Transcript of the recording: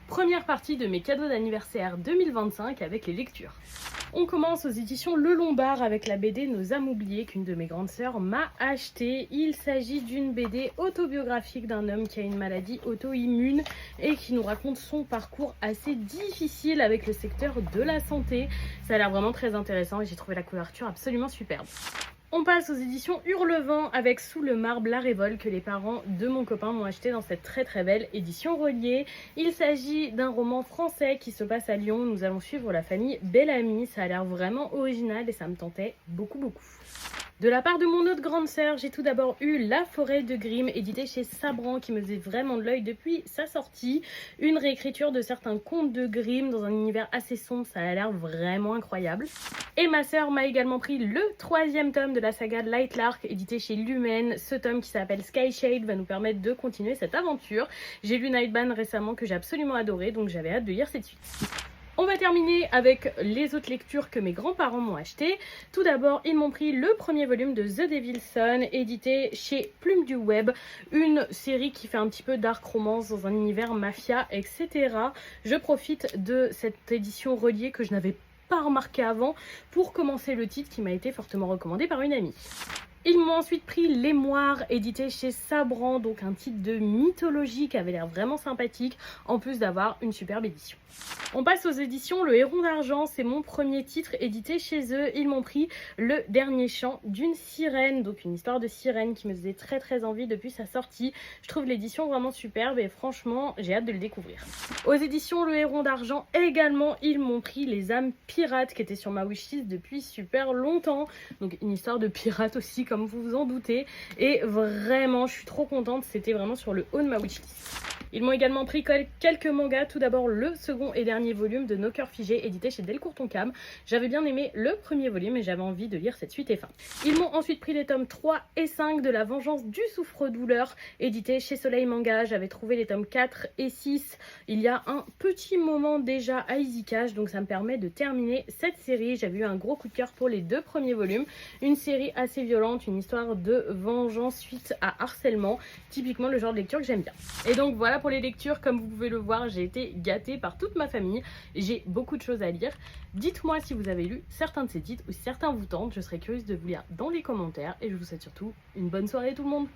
Première partie de mes cadeaux d'anniversaire 2025 avec les lectures. On commence aux éditions Le Lombard avec la BD Nos âmes oubliées qu'une de mes grandes sœurs m'a acheté. Il s'agit d'une BD autobiographique d'un homme qui a une maladie auto-immune et qui nous raconte son parcours assez difficile avec le secteur de la santé. Ça a l'air vraiment très intéressant et j'ai trouvé la couverture absolument superbe. On passe aux éditions Hurlevent avec Sous le marbre la révolte que les parents de mon copain m'ont acheté dans cette très belle édition reliée. Il s'agit d'un roman français qui se passe à Lyon. Nous allons suivre la famille Bellamy. Ça a l'air vraiment original et ça me tentait beaucoup. De la part de mon autre grande sœur, j'ai tout d'abord eu La forêt de Grimm, édité chez Sabran, qui me faisait vraiment de l'œil depuis sa sortie. Une réécriture de certains contes de Grimm dans un univers assez sombre, ça a l'air vraiment incroyable. Et ma sœur m'a également pris le 3e tome de la saga Lightlark, édité chez Lumen. Ce tome qui s'appelle Skyshade va nous permettre de continuer cette aventure. J'ai lu Nightban récemment que j'ai absolument adoré, donc j'avais hâte de lire cette suite. On va terminer avec les autres lectures que mes grands-parents m'ont achetées. Tout d'abord, ils m'ont pris le premier volume de The Devil's Son, édité chez Plume du Web, une série qui fait un petit peu dark romance dans un univers mafia, etc. Je profite de cette édition reliée que je n'avais pas remarqué avant pour commencer le titre qui m'a été fortement recommandé par une amie. Ils m'ont ensuite pris Les Moires, édité chez Sabran, donc un titre de mythologie qui avait l'air vraiment sympathique, en plus d'avoir une superbe édition. On passe aux éditions Le Héron d'Argent, c'est mon premier titre édité chez eux. Ils m'ont pris Le dernier chant d'une sirène, donc une histoire de sirène qui me faisait très envie depuis sa sortie. Je trouve l'édition vraiment superbe et franchement, j'ai hâte de le découvrir. Aux éditions Le Héron d'Argent également, ils m'ont pris Les âmes pirates qui étaient sur ma wishlist depuis super longtemps. Donc une histoire de pirate aussi, comme vous vous en doutez. Et vraiment, je suis trop contente, c'était vraiment sur le haut de ma wishlist. Ils m'ont également pris quelques mangas, tout d'abord le second et dernier volume de Nos cœurs figés, édité chez Delcourt Tonkam. J'avais bien aimé le premier volume et j'avais envie de lire cette suite et fin. Ils m'ont ensuite pris les tomes 3 et 5 de La vengeance du souffre-douleur, édité chez Soleil Manga. J'avais trouvé les tomes 4 et 6 il y a un petit moment déjà à Easy Cash, donc ça me permet de terminer cette série. J'avais eu un gros coup de cœur pour les 2 premiers volumes. Une série assez violente, une histoire de vengeance suite à harcèlement, typiquement le genre de lecture que j'aime bien. Et donc voilà pour les lectures, comme vous pouvez le voir, j'ai été gâtée par toute ma famille. J'ai beaucoup de choses à lire. Dites-moi si vous avez lu certains de ces titres ou si certains vous tentent. Je serais curieuse de vous lire dans les commentaires et je vous souhaite surtout une bonne soirée tout le monde.